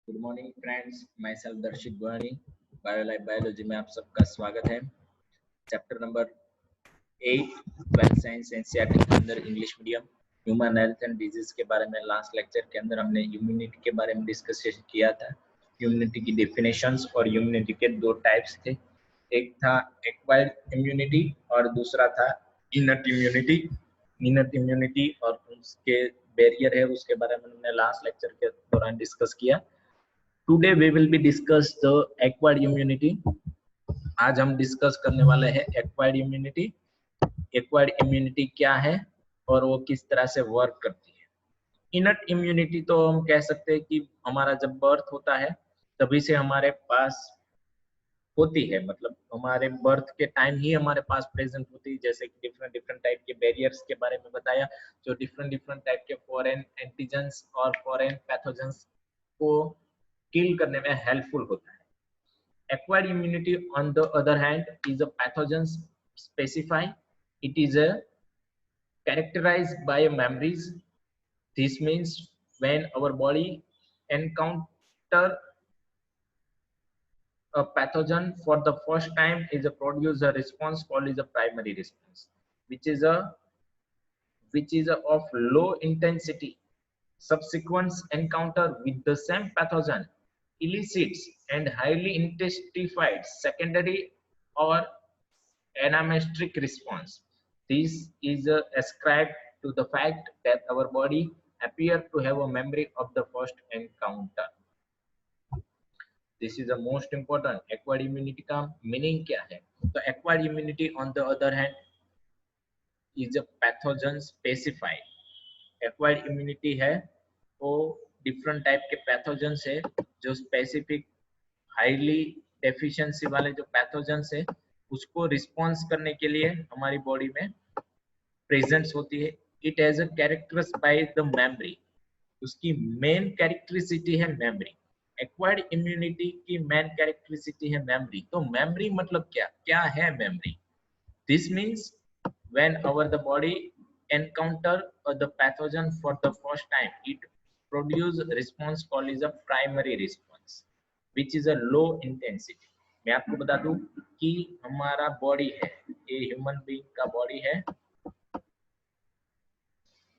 Good morning friends, my self दर्शित गुहानी। बायोलाइफ biology में आप सबका स्वागत है। Chapter number 8 twelfth science NCERT के अंदर English medium human health and disease के बारे में लास्ट लेक्चर के अंदर हमने इम्यूनिटी के बारे में डिस्कशन किया था। इम्यूनिटी की डेफिनेशंस और इम्यूनिटी के दो टाइप्स थे, एक था एक्वायर्ड इम्यूनिटी और दूसरा था इनट इम्यूनिटी। इनट इम्यूनिटी और उसके बैरियर है, उसके बारे में हमने लास्ट लेक्चर के दौरान डिस्कस किया। Today we will be discuss the acquired immunity। आज हम डिस्कस करने वाले हैं एक्वायर्ड इम्यूनिटी। एक्वायर्ड इम्यूनिटी क्या है और वो किस तरह से वर्क करती है। इनट इम्यूनिटी तो हम कह सकते हैं कि हमारा जब बर्थ होता है तभी से हमारे पास होती है, मतलब हमारे बर्थ के टाइम ही हमारे पास प्रेजेंट होती है। जैसे कि डिफरेंट डिफरेंट टाइप के बैरियर्स के बारे में बताया, जो डिफरेंट डिफरेंट टाइप के फॉरेन एंटीजेंस और फॉरेन पैथोजेंस को किल करने में हेल्पफुल होता है। Acquired immunity, on the other hand, is a pathogen specified. It is characterized by memories. This means when our body encounter a pathogen for the first time, is a produce a response called is a primary response, which is of low intensity. Subsequent encounter with the same pathogen elicits and highly intensified secondary or anamnestic response. This is ascribed to the fact that our body appear to have a memory of the first encounter. This is the most important. Acquired immunity का meaning क्या है? तो acquired immunity on the other hand is a pathogen specified. Acquired immunity है वो different type के pathogens है जो specific highly deficiency वाले जो पैथोजेंस है उसको रिस्पॉन्स करने के लिए हमारी बॉडी में प्रेजेंस होती है। It has a characters by the memory. उसकी मेन कैरेक्टरिस्टिक है मेमोरी। एक्वायर्ड इम्यूनिटी की मेन कैरेक्टरिस्टिक है मेमोरी। तो मेमोरी मतलब क्या है memory? This means when the body encounter the pathogen for the first time, it produce response called is a primary response, which is a low intensity. मैं आपको बता दूं कि हमारा बॉडी है, ये ह्यूमन बीइंग का बॉडी है,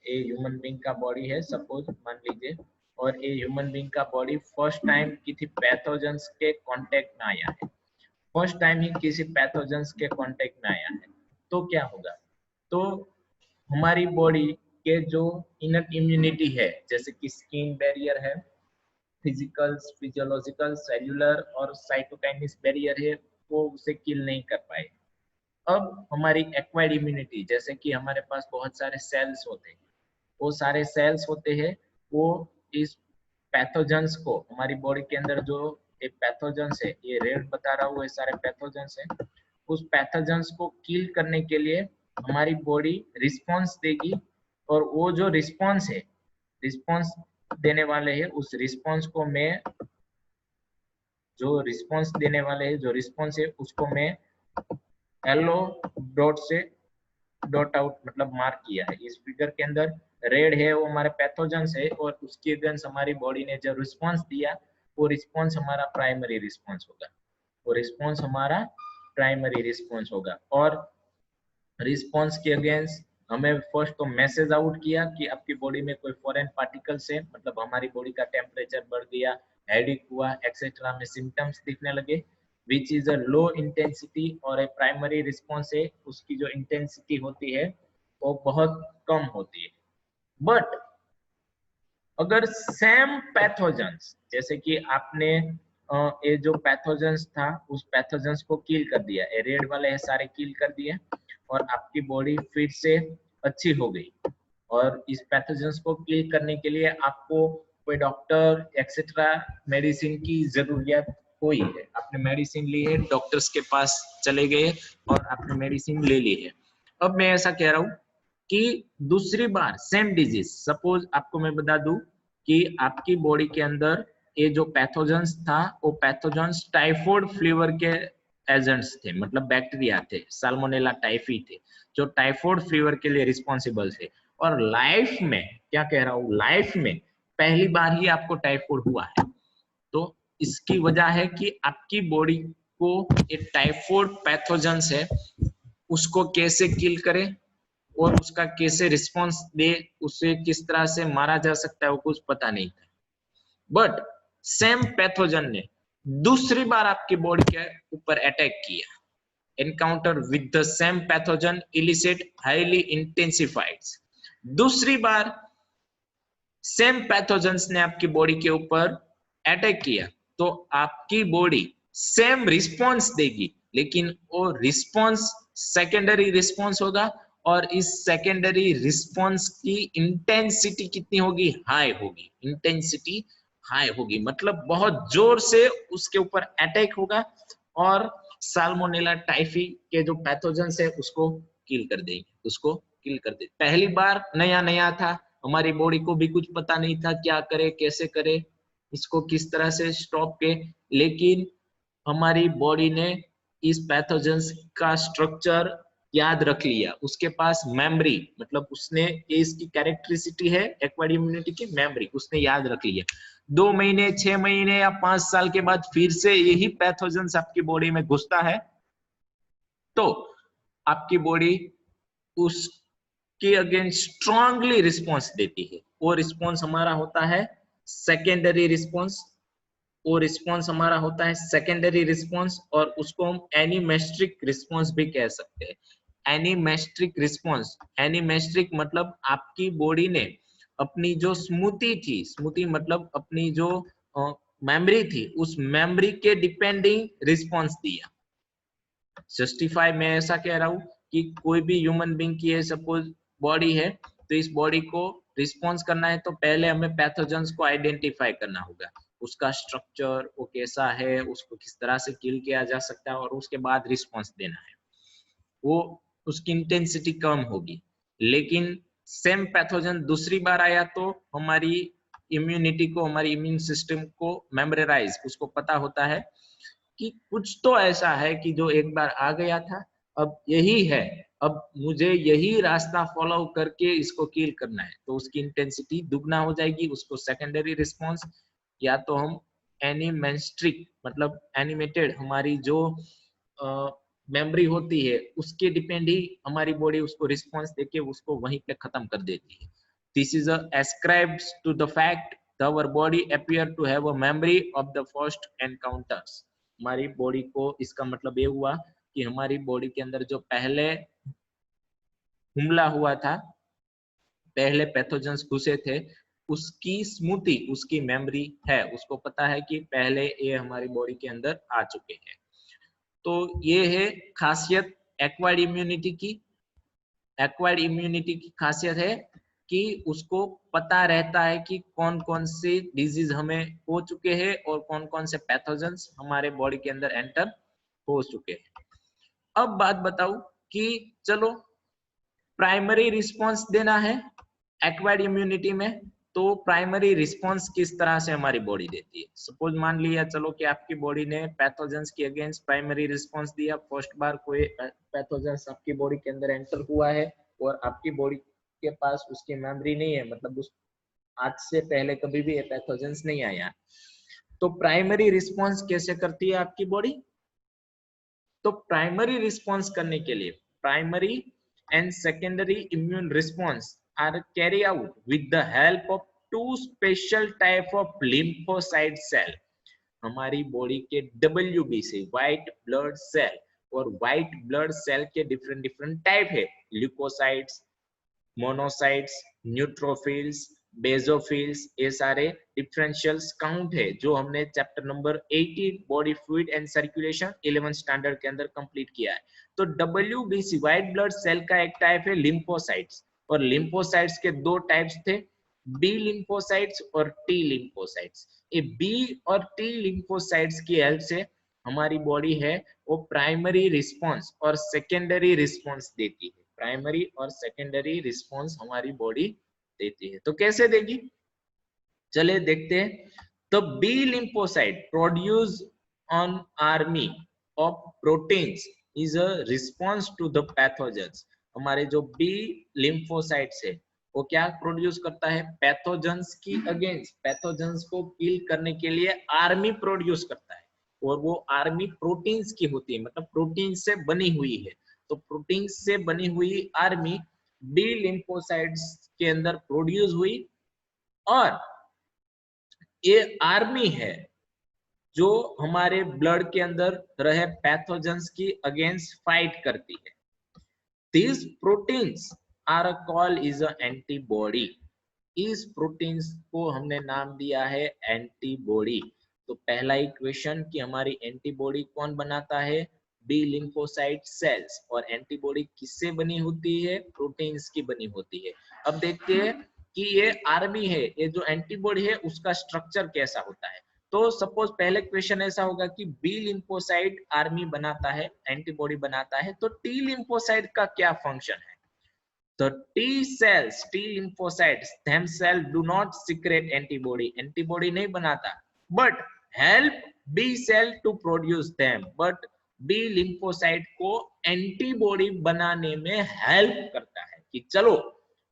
ये ह्यूमन बीइंग का बॉडी है सपोज मान लीजिए, और ये ह्यूमन बीइंग का बॉडी फर्स्ट टाइम किसी पैथोजेंस के कांटेक्ट में आया है, फर्स्ट टाइम ही किसी पैथोजेंस के कांटेक्ट में आया है, तो क्या होगा? तो हमारी बॉडी के जो इनट इम्यूनिटी है, जैसे कि स्किन बैरियर है, फिजिकल, फिजियोलॉजिकल, सेल्यूलर और साइटोकाइनिस बैरियर है, वो उसे किल नहीं कर पाए। अब हमारी एक्वायर्ड इम्यूनिटी, जैसे कि हमारे पास बहुत सारे सेल्स होते हैं, वो सारे सेल्स होते हैं, वो इस पैथोजेंस को हमारी बॉडी के अंदर जो एक पैथोजेंस है, ये रेड बता रहा हूँ, ये सारे पैथोजेंस है, उस पैथोजेंस को किल करने के लिए हमारी बॉडी रिस्पॉन्स देगी, और वो जो रिस्पॉन्स है, रिस्पॉन्स देने वाले है, उस रिस्पॉन्स को मैं जो रिस्पॉन्स देने वाले है, जो रिस्पॉन्स है उसको मैं येलो डॉट से डॉट आउट मतलब मार्क किया है। इस फिगर के अंदर रेड है वो हमारे पैथोजेंस है, और उसके अगेंस्ट हमारी बॉडी ने जो रिस्पॉन्स दिया वो रिस्पॉन्स हमारा प्राइमरी रिस्पॉन्स होगा, वो रिस्पॉन्स हमारा प्राइमरी रिस्पॉन्स होगा। और रिस्पॉन्स के अगेंस्ट हमें फर्स्ट तो मैसेज आउट किया कि आपकी बॉडी में कोई फॉरेन पार्टिकल्स है, मतलब हमारी बॉडी का टेम्परेचर बढ़ गया, हेडेक हुआ, एक्सेट्रा में सिम्टम्स दिखने लगे, which is a low intensity, और एक प्राइमरी रिस्पॉन्स है उसकी जो इंटेंसिटी होती है वो बहुत कम होती है। बट अगर सेम पैथोजेंस, जैसे कि आपने ये जो पैथोजेंस था उस पैथोजेंस को किल कर दिया, ये रेड वाले है सारे किल कर दिए, और आपकी बॉडी फिर से अच्छी हो गई, और इस पैथोजेंस को किल करने के लिए आपको कोई डॉक्टर एक्सेट्रा मेडिसिन की जरूरत हुई है, आपने मेडिसिन ली है, डॉक्टर्स के पास चले गए और आपने मेडिसिन ले ली है। अब मैं ऐसा कह रहा हूँ कि दूसरी बार सेम डिजीज, सपोज आपको मैं बता दूं कि आपकी बॉडी के अंदर ये जो पैथोजेंस था वो पैथोजेंस टाइफाइड फीवर के एजेंट्स थे, मतलब बैक्टीरिया थे, साल्मोनेला टाइफी थे, जो टाइफाइड फीवर के लिए रिस्पॉन्सिबल थे। और लाइफ में, क्या कह रहा हूँ, लाइफ में पहली बार ही आपको टाइफाइड हुआ है, तो इसकी वजह है कि आपकी बॉडी को एक टाइफॉइड पैथोजेंस है, उसको कैसे किल करे और उसका कैसे रिस्पॉन्स दे, उसे किस तरह से मारा जा सकता है वो कुछ पता नहीं था। बट सेम पैथोजन ने दूसरी बार आपकी बॉडी के ऊपर अटैक किया, encounter with the same pathogen illicit highly intensified. दूसरी बार सेम पैथोजेंस ने आपकी बॉडी के ऊपर अटैक किया तो आपकी बॉडी सेम रिस्पॉन्स देगी, लेकिन वो रिस्पॉन्स सेकेंडरी रिस्पॉन्स होगा, और इस सेकेंडरी रिस्पॉन्स की इंटेंसिटी कितनी होगी, हाई होगी। इंटेंसिटी हाई होगी मतलब बहुत जोर से उसके ऊपर अटैक होगा और साल्मोनेला टाइफी के जो पैथोजेंस है उसको किल कर देंगे, उसको किल कर दे। पहली बार नया नया था, हमारी बॉडी को भी कुछ पता नहीं था क्या करे कैसे करे, इसको किस तरह से स्टॉप के, लेकिन हमारी बॉडी ने इस पैथोजेंस का स्ट्रक्चर याद रख लिया। उसके पास मेमोरी, मतलब उसने, ये इसकी कैरेक्टरिस्टिक है एक्वायर्ड इम्यूनिटी की, मेमोरी उसने याद रख लिया। 2 महीने 6 महीने या 5 साल के बाद फिर से यही पैथोजेंस आपकी बॉडी में घुसता है तो आपकी बॉडी उसके अगेंस्ट स्ट्रांगली रिस्पॉन्स देती है। वो रिस्पॉन्स हमारा होता है सेकेंडरी रिस्पॉन्स, वो रिस्पॉन्स हमारा होता है सेकेंडरी रिस्पॉन्स, और उसको हम एनीमेस्ट्रिक रिस्पॉन्स भी कह सकते हैं। एनीमेस्ट्रिक रिस्पॉन्स, एनीमेस्ट्रिक मतलब आपकी बॉडी ने अपनी जो स्मृति थी, स्मृति मतलब अपनी जो मेमोरी थी, उस मेमोरी के डिपेंडिंग रिस्पॉन्स दिया। जस्टिफाई मैं ऐसा कह रहा हूं कि कोई भी ह्यूमन बीइंग की है सपोज बॉडी है, तो इस बॉडी को रिस्पॉन्स करना है तो पहले हमें पैथोजेंस को आइडेंटिफाई करना होगा, उसका स्ट्रक्चर वो कैसा है, उसको किस तरह से किल किया जा सकता है, और उसके बाद रिस्पॉन्स देना है। वो उसकी इंटेंसिटी कम होगी, लेकिन सेम पैथोजन दूसरी बार आया तो हमारी इम्यूनिटी को, हमारी इम्यून सिस्टम को मेमोराइज, उसको पता होता है कि कुछ तो ऐसा है कि जो एक बार आ गया था, अब यही है, अब मुझे यही रास्ता फॉलो करके इसको किल करना है, तो उसकी इंटेंसिटी दुगना हो जाएगी। उसको सेकेंडरी रिस्पॉन्स, या तो हम एनिमेस्ट्रिक मतलब एनिमेटेड, हमारी जो मेमोरी होती है उसके डिपेंड ही हमारी बॉडी उसको रिस्पॉन्स देके उसको वहीं पे खत्म कर देती है। This is ascribed to the fact that our body appear to have a memory of the first encounters। हमारी बॉडी को, इसका मतलब ये हुआ कि हमारी बॉडी के अंदर जो पहले हमला हुआ था, पहले पैथोजेंस घुसे थे, उसकी स्मृति, उसकी मेमोरी है, उसको पता है कि पहले ये हमारी बॉडी के अंदर आ चुके हैं। तो ये है खासियत एक्वायर्ड इम्यूनिटी की। एक्वायर्ड इम्यूनिटी की खासियत है कि उसको पता रहता है कि कौन कौन से डिजीज हमें हो चुके हैं और कौन कौन से पैथोजेंस हमारे बॉडी के अंदर एंटर हो चुके हैं। अब बात बताऊं कि चलो प्राइमरी रिस्पॉन्स देना है एक्वायर्ड इम्यूनिटी में, तो प्राइमरी रिस्पॉन्स किस तरह से हमारी बॉडी देती है। सपोज मान लिया चलो कि आपकी बॉडी ने पैथोजेंस के अगेंस्ट प्राइमरी रिस्पॉन्स दिया, फर्स्ट बार कोई पैथोजेंस आपकी बॉडी के अंदर एंटर हुआ है और आपकी बॉडी के पास उसकी मेमोरी नहीं है, मतलब उस आज से पहले कभी भी ये पैथोजेंस नहीं आया, तो प्राइमरी रिस्पॉन्स कैसे करती है आपकी बॉडी। तो प्राइमरी रिस्पॉन्स करने के लिए primary and secondary immune response are carried out with the help of two special type of lymphocyte cell। हमारी बॉडी के WBC व्हाइट ब्लड सेल, और व्हाइट ब्लड सेल के डिफरेंट डिफरेंट टाइप है, leukocytes, monocytes, neutrophils, basophils, ये सारे differentials count है जो हमने chapter number 18 body fluid and circulation 11 standard के अंदर कंप्लीट किया है। तो WBC व्हाइट ब्लड सेल का एक टाइप है लिम्फोसाइट्स, और लिम्फोसाइट्स के दो टाइप्स थे, बी लिम्फोसाइट्स और टी लिम्फोसाइट्स। ये बी और टी लिम्फोसाइट्स की हेल्प से हमारी बॉडी है वो प्राइमरी रिस्पॉन्स और सेकेंडरी रिस्पॉन्स देती है। प्राइमरी और सेकेंडरी रिस्पॉन्स हमारी बॉडी देती है। तो कैसे देगी, चले देखते हैं। तो B lymphocyte produce on army of proteins is a response to the pathogens. हमारे जो बी लिम्फोसाइट्स है वो क्या प्रोड्यूस करता है, पैथोजेंस की अगेंस्ट, पैथोजेंस को किल करने के लिए आर्मी प्रोड्यूस करता है, और वो आर्मी प्रोटीन्स की होती है, मतलब प्रोटीन से बनी हुई है। तो प्रोटीन से बनी हुई आर्मी बी लिम्फोसाइट्स के अंदर प्रोड्यूस हुई, और ये आर्मी है जो हमारे ब्लड के अंदर रहे पैथोजेंस की अगेंस्ट फाइट करती है। These proteins are called is a antibody. इस प्रोटीन्स को हमने नाम दिया है एंटीबॉडी। तो पहला इक्वेशन कि हमारी एंटीबॉडी कौन बनाता है, बी लिम्फोसाइट सेल्स, और एंटीबॉडी किससे बनी होती है, प्रोटीन्स की बनी होती है। अब देखते हैं कि ये आर्मी है, ये जो एंटीबॉडी है उसका स्ट्रक्चर कैसा होता है। तो सपोज पहले क्वेश्चन ऐसा होगा कि बी लिम्फोसाइट आर्मी बनाता है, एंटीबॉडी बनाता है, तो टी लिम्फोसाइट का क्या फंक्शन है। तो T cells, T lymphocytes themselves do not secrete antibody, antibody नहीं बनाता, but help B cell to produce them, but B lymphocyte को एंटीबॉडी बनाने में हेल्प करता है कि चलो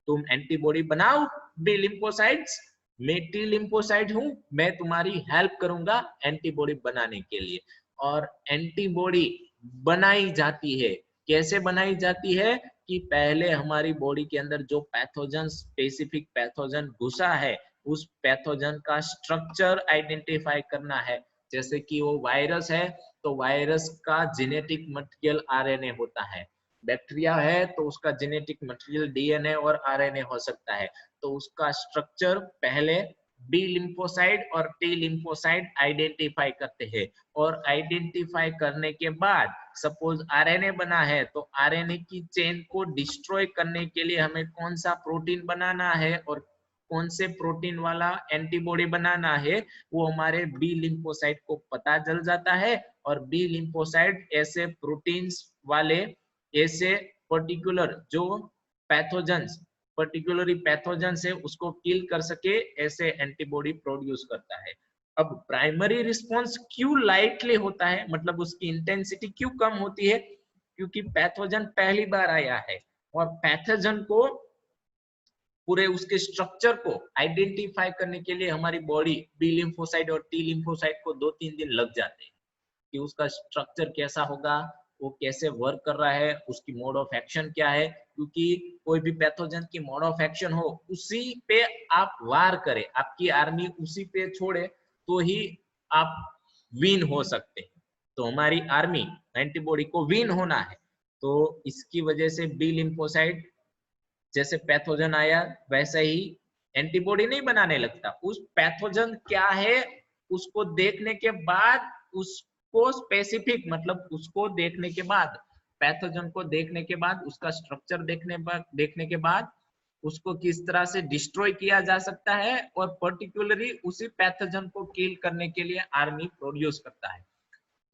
तुम एंटीबॉडी बनाओ बी लिम्फोसाइट्स, मैं टी लिम्फोसाइट हूं, मैं तुम्हारी हेल्प करूंगा एंटीबॉडी बनाने के लिए। और एंटीबॉडी बनाई जाती है, कैसे बनाई जाती है कि पहले हमारी बॉडी के अंदर जो पैथोजन, स्पेसिफिक पैथोजन घुसा है, उस पैथोजन का स्ट्रक्चर आइडेंटिफाई करना है। जैसे कि वो वायरस है तो वायरस का जेनेटिक मटेरियल आरएनए होता है, बैक्टीरिया है तो उसका जेनेटिक मटेरियल डीएनए और आरएनए हो सकता है। तो उसका स्ट्रक्चर पहले बी लिम्फोसाइट और टी लिम्फोसाइट आइडेंटिफाई करते हैं, और आइडेंटिफाई करने के बाद सपोज आरएनए बना है तो आरएनए की चेन को डिस्ट्रॉय करने के लिए हमें कौन सा प्रोटीन बनाना है और कौन से प्रोटीन वाला एंटीबॉडी बनाना है, वो हमारे बी लिम्फोसाइट को पता चल जाता है। और बी लिम्फोसाइट ऐसे प्रोटीन्स वाले, ऐसे पर्टिकुलर जो पैथोजेंस, पर्टिकुलरली पैथोजेंस है उसको किल कर सके, ऐसे एंटीबॉडी प्रोड्यूस करता है। अब प्राइमरी रिस्पॉन्स क्यों लाइटली होता है, मतलब उसकी इंटेंसिटी क्यों कम होती है, क्योंकि पैथोजन पहली बार आया है, और पैथोजन को पूरे उसके स्ट्रक्चर को आइडेंटिफाई करने के लिए हमारी बॉडी बी लिम्फोसाइट और टी लिम्फोसाइट को 2-3 दिन लग जाते हैं कि उसका स्ट्रक्चर कैसा होगा, वो कैसे वर्क कर रहा है, उसकी मोड ऑफ एक्शन क्या है। क्योंकि कोई भी पैथोजन की मोड ऑफ एक्शन हो उसी पे आप वार करें, आपकी आर्मी उसी पे छोड़े तो ही आप विन हो सकते हैं। तो हमारी आर्मी एंटीबॉडी को विन होना है, तो इसकी वजह से बी लिम्फोसाइट जैसे पैथोजन आया वैसे ही एंटीबॉडी नहीं बनाने लगता, उस पैथोजन क्या है उसको देखने के बाद, उसको स्पेसिफिक मतलब उसको देखने के बाद, पैथोजन को देखने के बाद, उसका स्ट्रक्चर देखने के बाद उसको किस तरह से डिस्ट्रॉय किया जा सकता है, और पर्टिकुलरली उसी पैथोजन को किल करने के लिए आर्मी प्रोड्यूस करता है।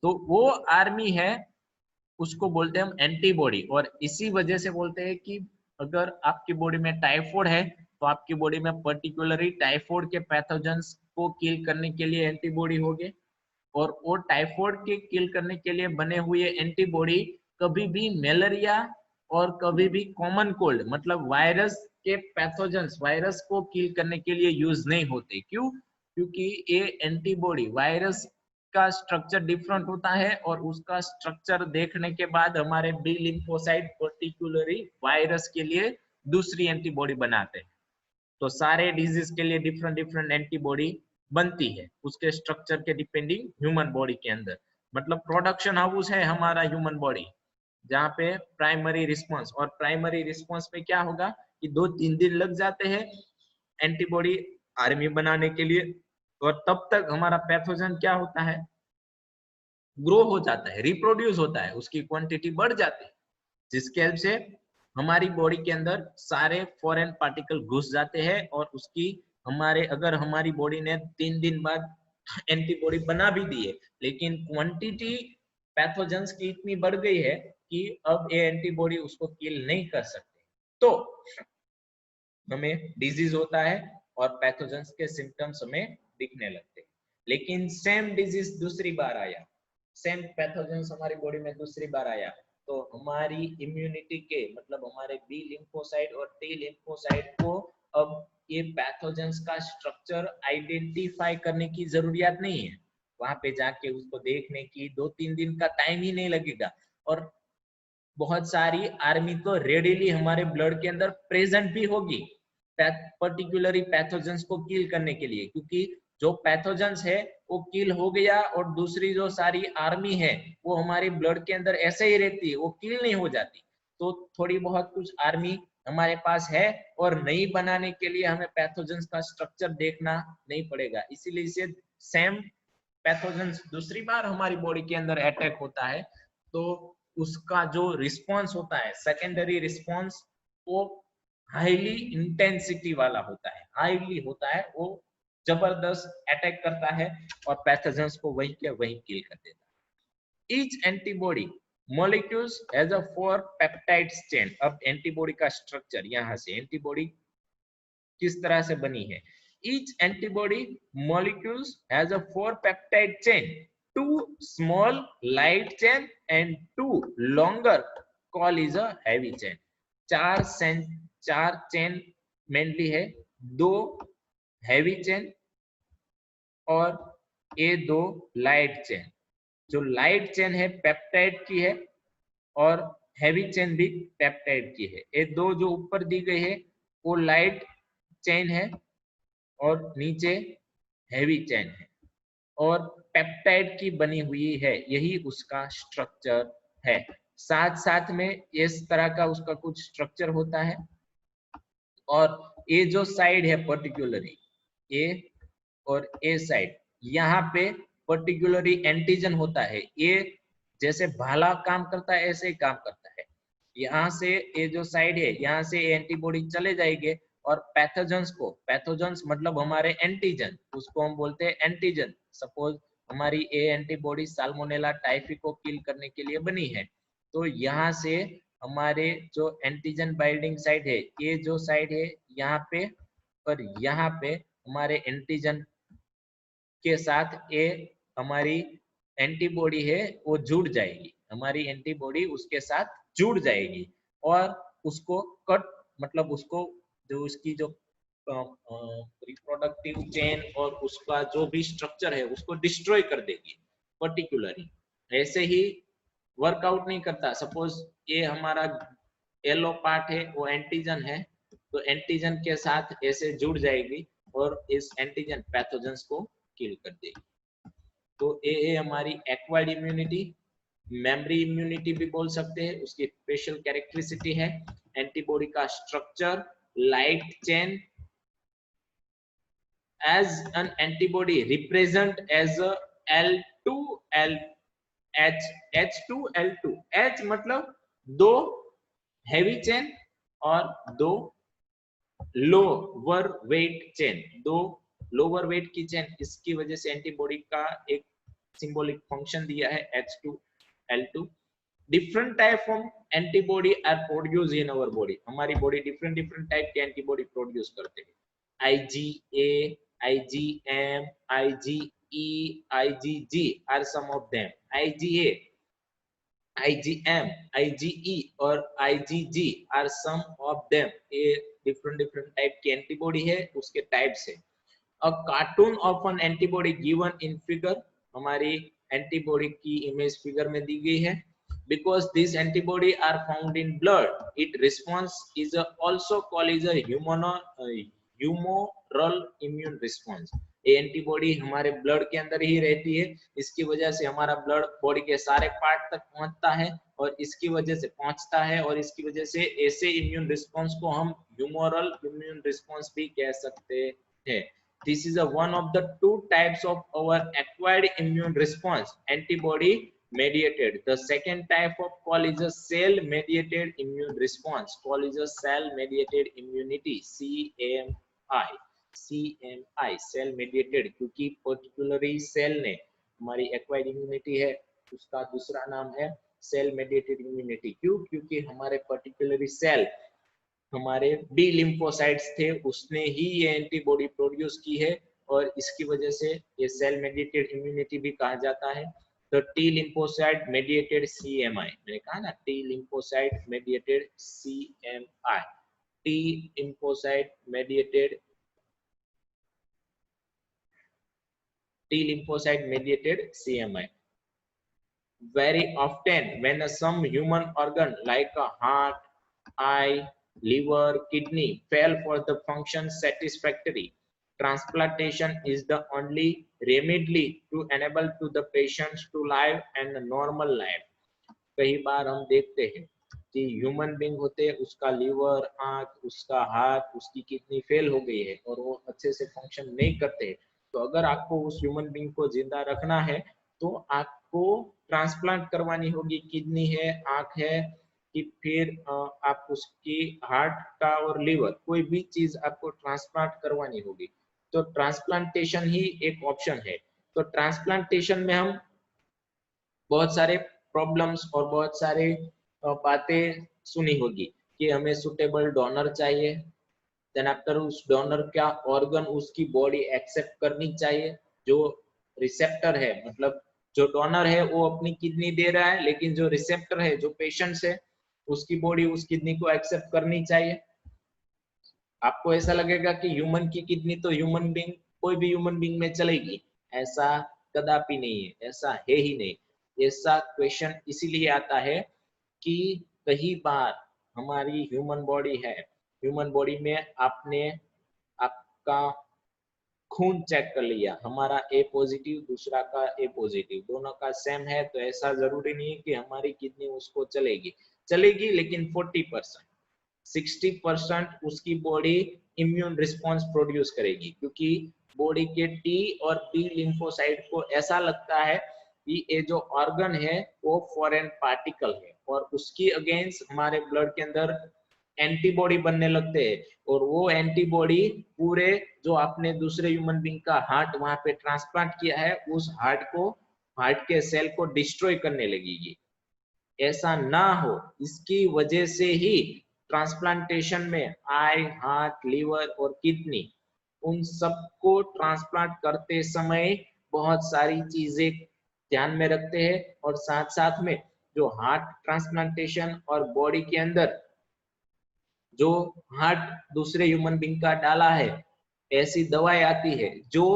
तो वो आर्मी है उसको बोलते हैं हम एंटीबॉडी। और इसी वजह से बोलते हैं कि अगर आपकी बॉडी में टाइफाइड है तो आपकी बॉडी में पर्टिकुलरली टाइफाइड के पैथोजेंस को किल करने के लिए एंटीबॉडी होगी, और वो टाइफाइड के किल करने के लिए बने हुए एंटीबॉडी कभी भी मलेरिया और कभी भी कॉमन कोल्ड मतलब वायरस के पैथोजेंस, वायरस को किल करने के लिए यूज नहीं होते। क्यों? क्योंकि ये एंटीबॉडी, वायरस का स्ट्रक्चर डिफरेंट होता है, और उसका स्ट्रक्चर देखने के बाद हमारे बी लिम्फोसाइट पर्टिकुलरली वायरस के लिए दूसरी एंटीबॉडी बनाते हैं। तो सारे डिजीज के लिए डिफरेंट डिफरेंट एंटीबॉडी बनती है उसके स्ट्रक्चर के डिपेंडिंग ह्यूमन बॉडी के अंदर। मतलब प्रोडक्शन हाउस है हमारा ह्यूमन बॉडी, जहाँ पे प्राइमरी रिस्पॉन्स, और प्राइमरी रिस्पॉन्स में क्या होगा कि 2-3 दिन लग जाते हैं एंटीबॉडी आर्मी बनाने के लिए, और तब तक हमारा पैथोजन क्या होता है, ग्रो हो जाता है, रिप्रोड्यूस होता है, उसकी क्वांटिटी बढ़ जाती है, जिसके हेल्प से हमारी बॉडी के अंदर सारे फॉरेन पार्टिकल घुस जाते हैं, और उसकी हमारे अगर हमारी बॉडी ने 3 दिन बाद एंटीबॉडी बना भी दी है, लेकिन क्वांटिटी पैथोजेंस की इतनी बढ़ गई है कि अब ये एंटीबॉडी उसको किल नहीं कर सकते, तो हमें डिजीज होता है और पैथोजेंस के सिम्टम्स हमें दिखने लगते हैं। लेकिन सेम डिजीज दूसरी बार आया, सेम पैथोजेंस हमारी बॉडी में दूसरी बार आया, तो हमारी इम्यूनिटी के मतलब हमारे बी लिम्फोसाइट और टी लिम्फोसाइट को अब ये पैथोजेंस का स्ट्रक्चर आइडेंटिफाई करने की जरूरत नहीं है, वहां पे जाके उसको देखने की 2-3 दिन का टाइम ही नहीं लगेगा। और बहुत सारी आर्मी तो रेडीली हमारे ब्लड के अंदर प्रेजेंट भी होगी पर्टिकुलरली पैथोजेंस को किल करने के लिए, क्योंकि जो पैथोजेंस है वो किल हो गया और दूसरी जो सारी आर्मी है वो हमारे ब्लड के अंदर ऐसे ही रहती है, वो किल नहीं हो जाती। तो थोड़ी बहुत कुछ आर्मी हमारे पास है और नई बनाने के लिए हमें पैथोजेंस का स्ट्रक्चर देखना नहीं पड़ेगा, इसीलिए इसे सेम पैथोजेंस दूसरी बार हमारी बॉडी के अंदर अटैक होता है तो उसका जो रिस्पॉन्स होता है सेकेंडरी रिस्पॉन्स वो हाईली इंटेंसिटी वाला होता है, हाईली होता है, वो जबरदस्त अटैक करता है और पैथोजेंस को वहीं के वहीं किल कर देता है। Each antibody molecules has a 4 peptides chain। अब एंटीबॉडी का स्ट्रक्चर, यहां से एंटीबॉडी किस तरह से बनी है। each antibody molecules has a 4 peptide chain, 2 small light chain and 2 longer call is a heavy chain। चार चेन मेनली है, 2 हेवी चेन और ये 2 लाइट चेन। जो लाइट चेन है पेप्टाइड की है और हेवी चेन भी पेप्टाइड की है। ये 2 जो ऊपर दी गई है वो लाइट चेन है और नीचे हेवी चेन है और पेप्टाइड की बनी हुई है, यही उसका स्ट्रक्चर है। साथ साथ में इस तरह का उसका कुछ स्ट्रक्चर होता है और ये जो साइड है पर्टिकुलरली ए और ए साइड, यहाँ पे पर्टिकुलरली एंटीजन होता है, ये जैसे भाला काम करता है ऐसे ही काम करता है। यहाँ से ये जो साइड है यहाँ से एंटीबॉडी चले जाएंगे और पैथोजेंस मतलब हमारे एंटीजन, उसको हम बोलते हैं एंटीजन। सपोज हमारी ये एंटीबॉडी साल्मोनेला टाइफी को किल करने के लिए बनी है, तो यहाँ से हमारे जो एंटीजन बाइंडिंग साइट है, ये जो साइड है यहाँ पे और यहाँ पे हमारे एंटीजन के साथ ये हमारी एंटीबॉडी है वो जुड़ जाएगी, हमारी एंटीबॉडी उसके साथ जुड़ जाएगी और उसको कट मतलब उसको जो उसकी जो रिप्रोडक्टिव चेन और उसका जो भी स्ट्रक्चर है उसको डिस्ट्रॉय कर देगी पर्टिकुलरली। ऐसे ही वर्कआउट नहीं करता। सपोज ये हमारा येलो पार्ट है वो एंटीजन है, तो एंटीजन के साथ ऐसे जुड़ जाएगी और इस एंटीजन पैथोजेंस को किल कर देगी। तो ये है हमारी एक्वायर्ड इम्यूनिटी, मेमोरी इम्यूनिटी भी बोल सकते हैं। उसकी स्पेशल कैरेक्टरिस्टिक है एंटीबॉडी का structure light chain, as an antibody represent as a L2L H2L2। H मतलब 2 हेवी चेन और 2 lower weight chain, 2 lower weight की चेन, इसकी वजह से एंटीबॉडी का एक सिंबॉलिक फंक्शन दिया है H2L2। Different type of antibody are produce in our body. हमारी बॉडी डिफरेंट टाइप के एंटीबॉडी प्रोड्यूस करते हैं। IgA, IgM, IgE, IgG are some of them। IgA, IgM, IgE और IgG are some of them। ये different type की antibody है, उसके types है। A cartoon of an antibody given in figure, हमारी एंटीबॉडी की इमेज फिगर में दी गई है। Because these antibody are found in blood, it response is also called as a humoral immune response। ये एंटीबॉडी हमारे ब्लड के अंदर ही रहती है, इसकी वजह से हमारा ब्लड बॉडी के सारे पार्ट तक पहुंचता है और इसकी वजह से पहुंचता है और इसकी वजह से ऐसे इम्यून रिस्पॉन्स को हम ह्यूमोरल इम्यून रिस्पॉन्स भी कह सकते हैं। This is one of the 2 types of our acquired immune response, antibody mediated। The second type of call is a cell mediated immune response, call is a cell mediated immunity, CMI cell mediated, क्योंकि particularly cell ने हमारी acquired immunity है, उसका दूसरा नाम है cell mediated immunity. क्यों? क्योंकि हमारे पर्टिकुलरली सेल हमारे बी लिम्फोसाइट्स थे, उसने ही ये एंटीबॉडी प्रोड्यूस की है और इसकी वजह से ये सेल मेडिएटेड इम्यूनिटी भी कहा जाता है। तो टी लिम्फोसाइट मेडिएटेड CMI, मैंने कहा ना T lymphocyte mediated CMI, T lymphocyte mediated CMI. Very often when some human organ like a heart, eye, liver, kidney fail for the function satisfactory, transplantation is the only remedy to enable to the patients to live and a normal life. कई बार हम देखते हैं कि human being होते हैं, उसका liver, आंख, उसका हार्ट, उसकी किडनी फेल हो गई है और वो अच्छे से फंक्शन नहीं करते, तो अगर आपको उस ह्यूमन बींग को जिंदा रखना है तो आपको ट्रांसप्लांट करवानी होगी। किडनी है, आंख है, कि फिर आप उसकी हार्ट का और लीवर, कोई भी चीज आपको ट्रांसप्लांट करवानी होगी। तो ट्रांसप्लांटेशन ही एक ऑप्शन है। तो ट्रांसप्लांटेशन में हम बहुत सारे प्रॉब्लम्स और बहुत सारे बातें सुनी होगी कि हमें सुटेबल डोनर चाहिए, देन आफ्टर उस डोनर का ऑर्गन उसकी बॉडी एक्सेप्ट करनी चाहिए। जो रिसेप्टर है, मतलब जो डोनर है वो अपनी किडनी दे रहा है, लेकिन जो रिसेप्टर है, जो पेशेंट्स है, उसकी बॉडी उस किडनी को एक्सेप्ट करनी चाहिए। आपको ऐसा लगेगा कि ह्यूमन की किडनी तो ह्यूमन बींग, कोई भी ह्यूमन बींग में चलेगी, ऐसा कदापि नहीं है, ऐसा है ही नहीं। ऐसा क्वेश्चन इसीलिए आता है कि कई बार हमारी ह्यूमन बॉडी है, ह्यूमन बॉडी में आपने आपका खून चेक कर लिया, हमारा ए पॉजिटिव, दूसरा का ए पॉजिटिव, दोनों का सेम है, तो ऐसा जरूरी नहीं है कि हमारी किडनी उसको चलेगी लेकिन 40%, 60% उसकी बॉडी इम्यून रिस्पॉन्स प्रोड्यूस करेगी, क्योंकि बॉडी के टी और बी लिम्फोसाइट को ऐसा लगता है कि ये जो ऑर्गन है वो फॉरेन पार्टिकल है और उसकी अगेंस्ट हमारे ब्लड के अंदर एंटीबॉडी बनने लगते हैं, और वो एंटीबॉडी पूरे जो आपने दूसरे ह्यूमन बींग का हार्ट वहां पे ट्रांसप्लांट किया है, उस हार्ट के सेल को डिस्ट्रॉय करने लगेगी। ऐसा ना हो, इसकी वजह से ही ट्रांसप्लांटेशन में आई, हार्ट, लीवर और किडनी, उन सबको ट्रांसप्लांट करते समय बहुत सारी चीजें ध्यान में रखते हैं, और साथ साथ में जो हार्ट ट्रांसप्लांटेशन और बॉडी के अंदर जो हार्ट दूसरे ह्यूमन बींग का डाला है, ऐसी दवाई आती है जो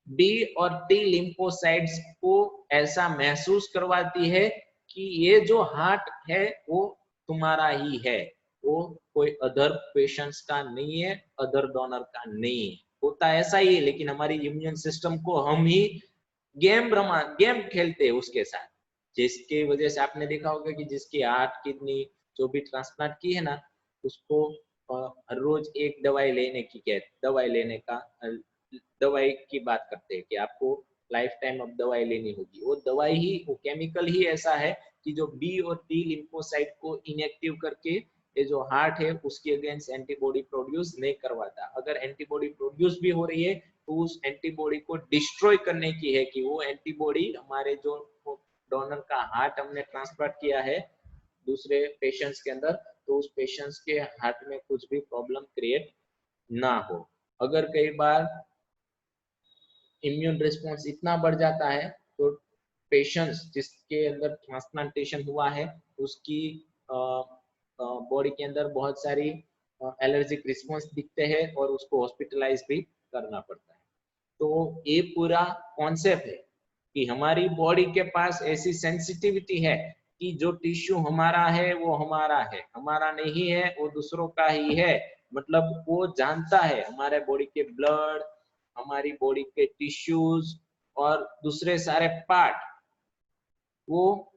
बी और टी लिम्फोसाइट्स को ऐसा महसूस करवाती है कि ये जो हार्ट है वो तुम्हारा ही है, वो कोई अदर पेशेंट्स का नहीं है, अदर डोनर का नहीं है। होता ऐसा ही है, लेकिन हमारी इम्यून सिस्टम को हम ही गेम खेलते हैं उसके साथ, जिसकी वजह से आपने देखा होगा कि जिसकी हार्ट, किडनी जो भी ट्रांसप्लांट की है ना, उसको हर रोज एक दवाई लेने की दवाई की बात करते हैं कि आपको लाइफ टाइम अब दवाई लेनी होगी। वो दवाई ही, वो केमिकल ही ऐसा है कि जो बी और टी लिम्फोसाइट को इनएक्टिव करके ये जो हार्ट है उसके अगेंस्ट एंटीबॉडी प्रोड्यूस नहीं करवाता। अगर एंटीबॉडी प्रोड्यूस भी हो रही है तो उस एंटीबॉडी को डिस्ट्रॉय करने की है, कि वो एंटीबॉडी हमारे जो डोनर का हार्ट हमने ट्रांसप्लांट किया है दूसरे पेशेंट्स के अंदर, तो उस पेशेंट्स के हार्ट में कुछ भी प्रॉब्लम क्रिएट ना हो। अगर कई बार इम्यून रिस्पॉन्स इतना बढ़ जाता है तो पेशेंट्स जिसके अंदर ट्रांसप्लांटेशन हुआ है उसकी बॉडी के अंदर बहुत सारी एलर्जिक रिस्पॉन्स दिखते हैं और उसको हॉस्पिटलाइज भी करना पड़ता है। तो ये पूरा कॉन्सेप्ट है कि हमारी बॉडी के पास ऐसी सेंसिटिविटी है कि जो टिश्यू हमारा है वो हमारा है, हमारा नहीं है वो दूसरों का ही है। मतलब वो जानता है हमारे बॉडी के ब्लड, हमारी बॉडी के टिश्यूज और दूसरे सारे पार्ट, वो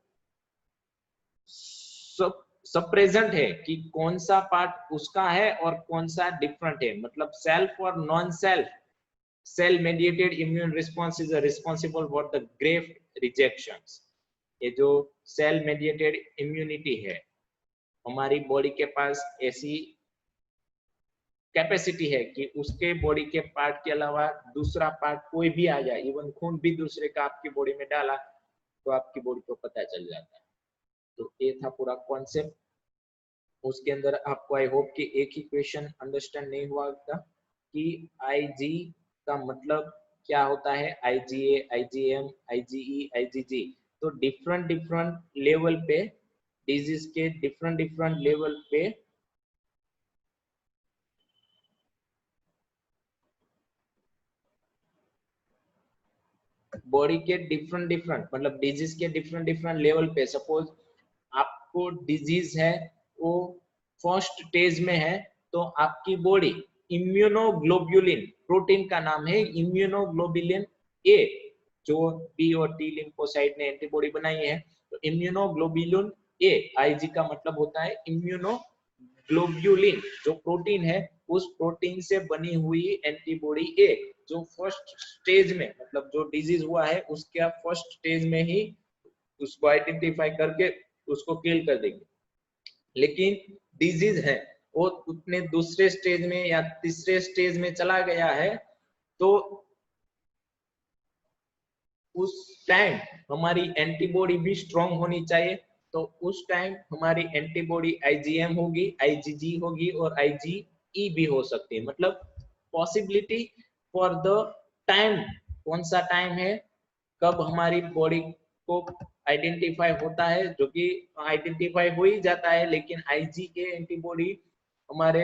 सब प्रेजेंट है कि कौन सा पार्ट उसका है और कौन सा डिफरेंट है। मतलब सेल्फ और non self cell mediated immune response is responsible for the graft rejections। ये जो सेल मेडिएटेड इम्यूनिटी है, हमारी बॉडी के पास ऐसी कैपेसिटी है कि उसके बॉडी के पार्ट के अलावा दूसरा पार्ट कोई भी आ जाए, इवन खून भी दूसरे का आपकी बॉडी में डाला तो आपकी बॉडी को पता चल जाता है। तो ये था पूरा कॉन्सेप्ट। उसके अंदर आपको आई होप कि एक ही क्वेश्चन अंडरस्टैंड नहीं हुआ था कि IG का मतलब क्या होता है IgA, IgM, IgE, IgG। तो डिफरेंट डिफरेंट लेवल पे डिजीज के डिफरेंट डिफरेंट लेवल पे बॉडी के डिफरेंट डिफरेंट मतलब डिजीज के डिफरेंट डिफरेंट लेवल पे, सपोज आपको डिजीज है वो फर्स्ट स्टेज में है, तो आपकी बॉडी इम्यूनोग्लोब्युलिन, प्रोटीन का नाम है इम्यूनोग्लोब्युलिन ए, जो बी और टी लिम्फोसाइट ने एंटीबॉडी बनाई है, तो इम्यूनोग्लोब्युलिन ए, आईजी का मतलब होता है इम्यूनोग्लोब्युलिन, जो प्रोटीन है उस प्रोटीन से बनी हुई एंटीबॉडी ए, जो फर्स्ट स्टेज में मतलब जो डिजीज हुआ है उसके फर्स्ट स्टेज में ही उसको आइडेंटिफाई करके उसको किल कर देंगे। लेकिन डिजीज है वो उतने दूसरे स्टेज में या तीसरे स्टेज में चला गया है, तो उस टाइम हमारी एंटीबॉडी भी स्ट्रांग होनी चाहिए। तो उस टाइम हमारी एंटीबॉडी आईजीएम होगी, आईजीजी होगी और आईजीई भी हो सकती है। मतलब पॉसिबिलिटी फॉर द टाइम, कौन सा टाइम है कब हमारी बॉडी को आइडेंटिफाई होता है, जो कि आइडेंटिफाई हो ही जाता है, लेकिन आईजीए एंटीबॉडी हमारे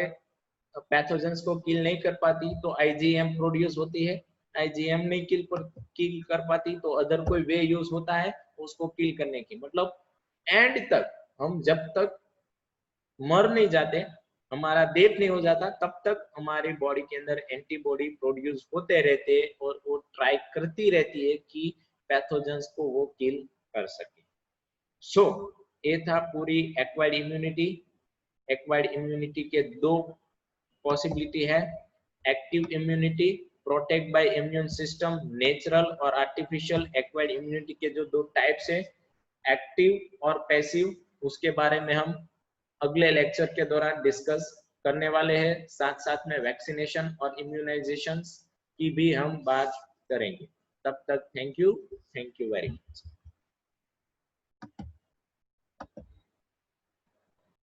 पैथोजेंस को किल नहीं कर पाती, तो आईजीएम प्रोड्यूस होती है। आईजीएम नहीं किल कर पाती तो अदर कोई वे यूज होता है उसको किल करने की। मतलब एंड तक हम जब तक मर नहीं जाते, हमारा डेथ नहीं हो जाता, तब तक हमारी बॉडी के अंदर एंटीबॉडी प्रोड्यूस होते रहते हैं और वो ट्राई करती रहती है कि पैथोजेंस को वो किल कर सके। सो ये था पूरी एक्वायर्ड इम्यूनिटी। एक्वायर्ड इम्यूनिटी के दो पॉसिबिलिटी है, active immunity protect bye immune system, natural और आर्टिफिशियल। एक्वायर्ड इम्यूनिटी के जो दो टाइप्स है, एक्टिव और पैसिव, उसके बारे में हम अगले लेक्चर के दौरान डिस्कस करने वाले हैं। साथ साथ में वैक्सीनेशन और इम्यूनाइजेशन की भी हम बात करेंगे। तब तक थैंक यू वेरी मच।